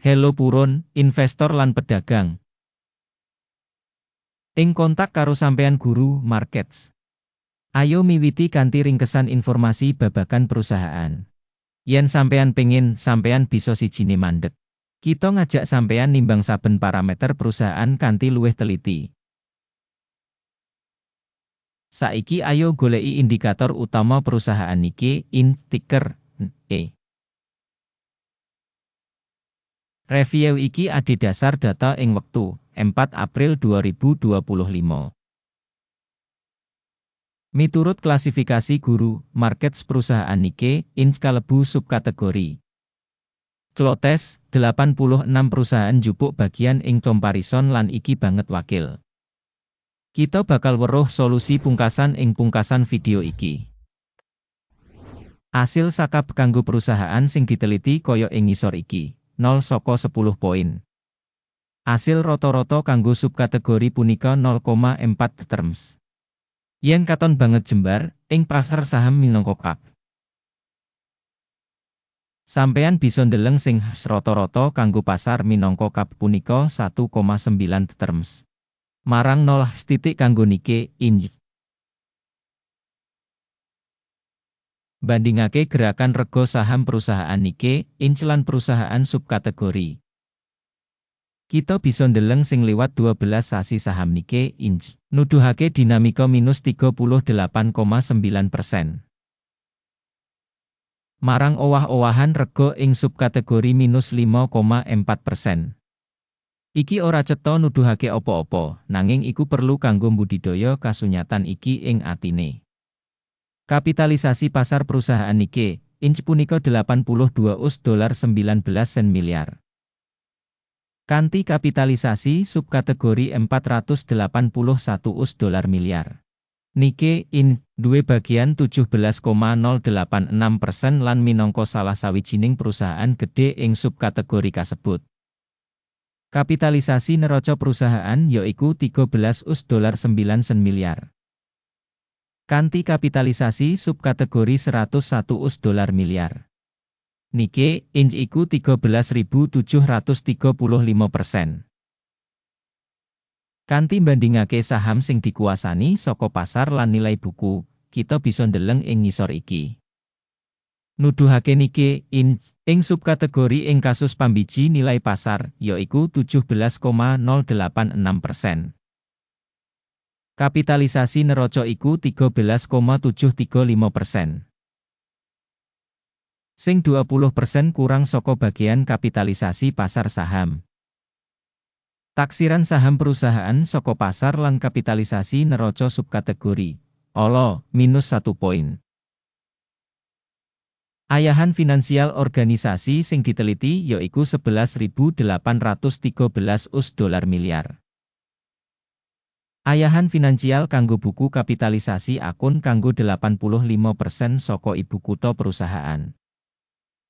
Hello purun, investor lan pedagang. Ing kontak karo sampean guru markets. Ayo miwiti kanthi ringkesan informasi babagan perusahaan. Yen sampean pengin, sampean bisa sijine mandeg. Kita ngajak sampean nimbang saben parameter perusahaan kanthi luwih teliti. Saiki ayo goleki indikator utama perusahaan iki, ticker E. Review iki adhedhasar data ing wektu 4 April 2025. Miturut klasifikasi guru markets perusahaan iki, kalebu subkategori. Clotes, 86 perusahaan njupuk bagian ing comparison lan iki banget wakil. Kita bakal weruh solusi pungkasan ing pungkasan video iki. Asil saka kanggo perusahaan sing diteliti kaya ing ngisor iki. 0 saka 10 poin. Asil rata-rata kanggo subkategori punika 0,4 terms. Yen katon banget jembar, ing pasar saham minangka cap. Sampeyan bisa ndeleng sing rata-rata kanggo pasar minangka cap punika 1,9 terms. Marang 0 titik kanggo Nikkei Inc. Bandingake gerakan rega saham perusahaan Nikkei Inc lan perusahaan subkategori. Kita bisa ndeleng sing liwat 12 sasi saham Nikkei Inc. Nuduhake dinamika minus 38,9%. Marang owah-owahan rega ing subkategori minus 5,4%. Iki ora cetha nuduhake apa-apa, nanging iku perlu kanggo mbudidaya kasunyatan iki ing atine. Kapitalisasi pasar perusahaan Nikkei Inc punika 82 US$19 sen miliar. Kanthi kapitalisasi subkategori 481 US$, miliar. Nikkei Inc duwe bagian 17,086% lan minangka salah sawijining perusahaan gedhe ing subkategori kasebut. Kapitalisasi neraca perusahaan yaiku 13 US$9 sen miliar. Kanthi kapitalisasi subkategori 101 US$, miliar. Nikkei Inc iku 13.735%. Kanthi bandingake saham sing dikuasani saka pasar lan nilai buku, kita bisa ndeleng ing ngisor iki. Nuduhake Nikkei Inc ing subkategori ing kasus pambiji nilai pasar yaiku 17,086%. Kapitalisasi neraca iku 13,735%. Sing 20% kurang saka bagian kapitalisasi pasar saham. Taksiran saham perusahaan saka pasar lan kapitalisasi neraca subkategori. minus 1 poin. Ayahan finansial organisasi sing diteliti yaiku 11.813 US$, miliar. Ayahan finansial kanggo buku kapitalisasi akun kanggo 85% saka ibu kutha perusahaan.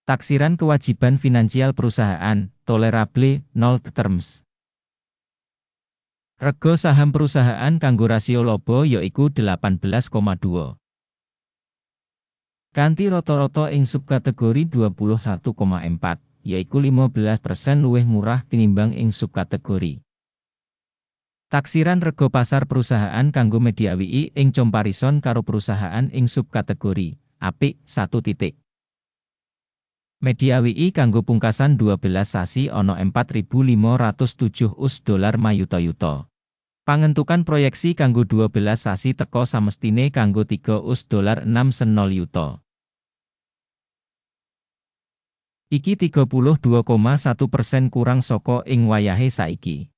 Taksiran kewajiban finansial perusahaan, tolerable, 0 terms. Rega saham perusahaan kanggo rasio laba yaiku 18,2. Kanthi rata-rata ing subkategori 21,4, yaiku 15% luwih murah tinimbang ing subkategori. Taksiran rega pasar perusahaan kanggo media WI ing comparison karo perusahaan ing subkategori apik 1 titik. Media WI kanggo pungkasan 12 sasi ana 4.507 US$ mayuta-yuta. Pangentukan proyeksi kanggo 12 sasi teka samestine kanggo 3 US$6 sen 0 yuta. Iki 32,1% kurang saka ing wayahe saiki.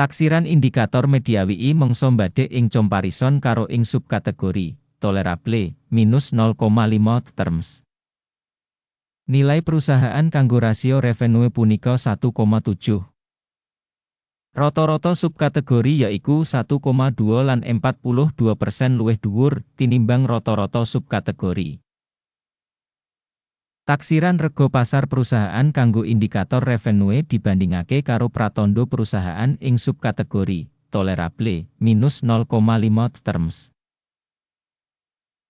Taksiran indikator media WI mangsa mbadhe ing comparison karo ing subkategori tolerable minus 0,5 terms. Nilai perusahaan kanggo rasio revenue punika 1,7. Rata-rata subkategori yaiku 1,2 lan 42% luwih dhuwur tinimbang rata-rata subkategori. Taksiran rega pasar perusahaan kanggo indikator revenue dibandingake karo pratandha perusahaan ing subkategori tolerable minus 0,5 terms.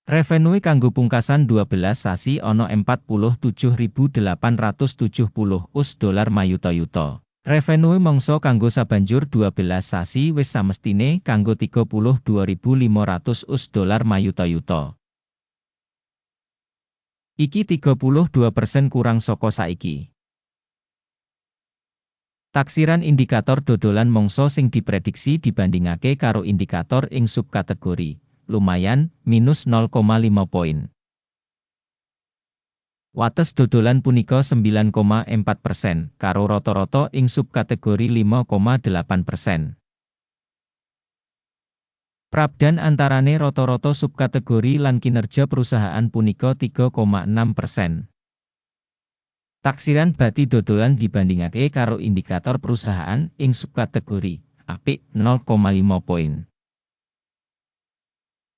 Revenue kanggo pungkasan 12 sasi ana 47.870 US$ mayuta-yuta. Revenue mangsa kanggo sabanjur 12 sasi wis samestine kanggo 32.500 US$ mayuta-yuta. Iki 32% kurang saka saiki. Taksiran indikator dodolan mangsa sing diprediksi dibandingake karo indikator ing subkategori lumayan minus 0,5 poin. Wates dodolan punika 9,4%, karo rata-rata ing subkategori 5,8%. Prabdan antarane rata-rata subkategori lan kinerja perusahaan punika 3,6%. Taksiran bati dodolan dibandingake karo indikator perusahaan ing subkategori apik 0,5 poin.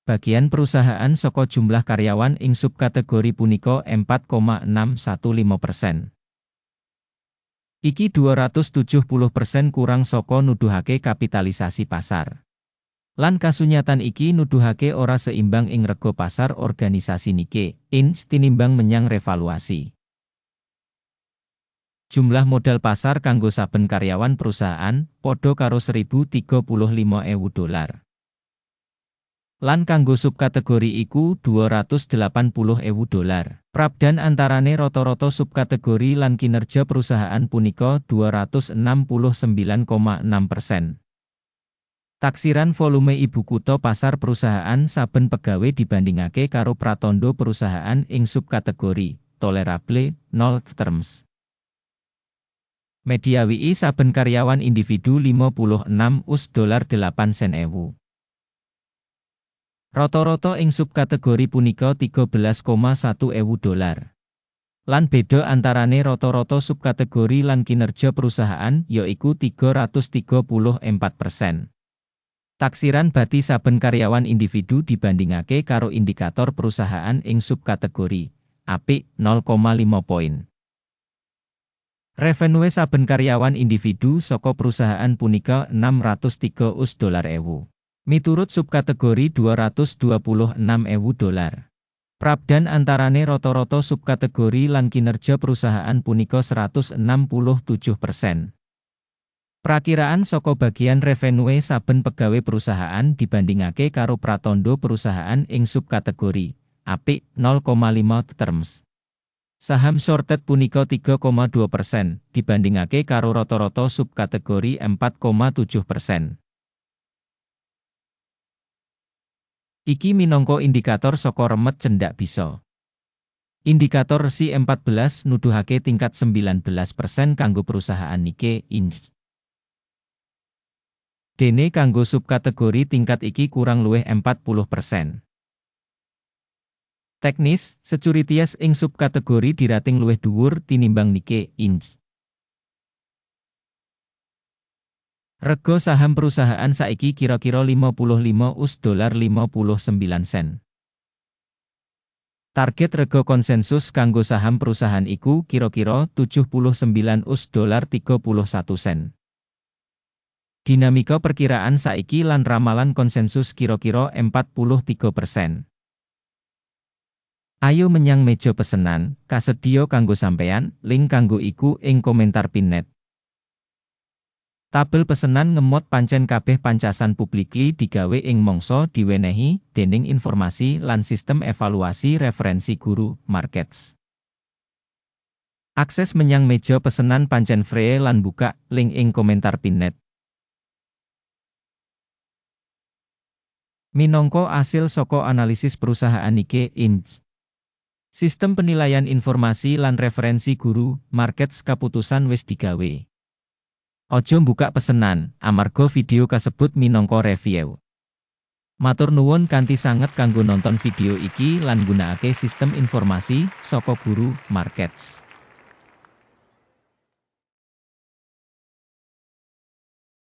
Bagian perusahaan saka jumlah karyawan ing subkategori punika 4,615%. Iki 270% kurang saka nuduhake kapitalisasi pasar. Lan kasunyatan iki nuduhake ora seimbang ing rega pasar organisasi Nikkei Inc tinimbang menyang revaluasi. Jumlah modal pasar kanggo saben karyawan perusahaan padha karo $1.035.000. Lan kanggo subkategori iku $280.000. Prabdan antarane rata-rata subkategori lan kinerja perusahaan punika 269,6%. Taksiran volume ibu kutha pasar perusahaan saben pegawe dibandingake karo pratandha perusahaan ing subkategori tolerable 0 terms. Media WI saben karyawan individu 56 US$8.000. Rata-rata ing subkategori punika $13,100. Lan beda antarane rata-rata subkategori lan kinerja perusahaan yaiku 334%. Taksiran bati saben karyawan individu dibandingake karo indikator perusahaan ing subkategori apik 0,5 poin. Revenue saben karyawan individu saka perusahaan punika $603.000. Miturut subkategori $226.000. Prabdan antarane rata-rata subkategori lan kinerja perusahaan punika 167%. Prakiraan saka bagian revenue saben pegawe perusahaan dibandingake karo pratandha perusahaan ing subkategori apik 0,5 terms. Saham shorted punika 3,2% dibandingake karo rata-rata subkategori 4,7%. Iki minangka indikator saka remet cendak bisa. Indikator resi 14 nuduhake tingkat 19% kanggo perusahaan Nikkei Inc. Dene kanggo subkategori tingkat iki kurang luwih 40%. Teknis, securities ing subkategori dirating luwih dhuwur tinimbang Nikkei Inc. Rega saham perusahaan saiki kira-kira $55.59. Target rega konsensus kanggo saham perusahaan iku kira-kira $79.31. Dinamika perkiraan saiki lan ramalan konsensus kira-kira 43%. Ayo menyang meja pesenan, kasedhiya kanggo sampeyan, link kanggo iku ing komentar pinnet. Tabel pesenan ngemot pancen kabeh pancasan publikly digawe ing mangsa diwenehi dening informasi lan sistem evaluasi referensi guru markets. Akses menyang meja pesenan pancen free lan buka link ing komentar pinnet. Minangka asil saka analisis perusahaan Nikkei Inc. Sistem penilaian informasi lan referensi guru markets kaputusan wis digawe. Ojo buka pesenan, amarga video kasebut minangka review. Matur nuwun kanthi sanget kanggo nonton video iki lan gunakake sistem informasi saka guru markets.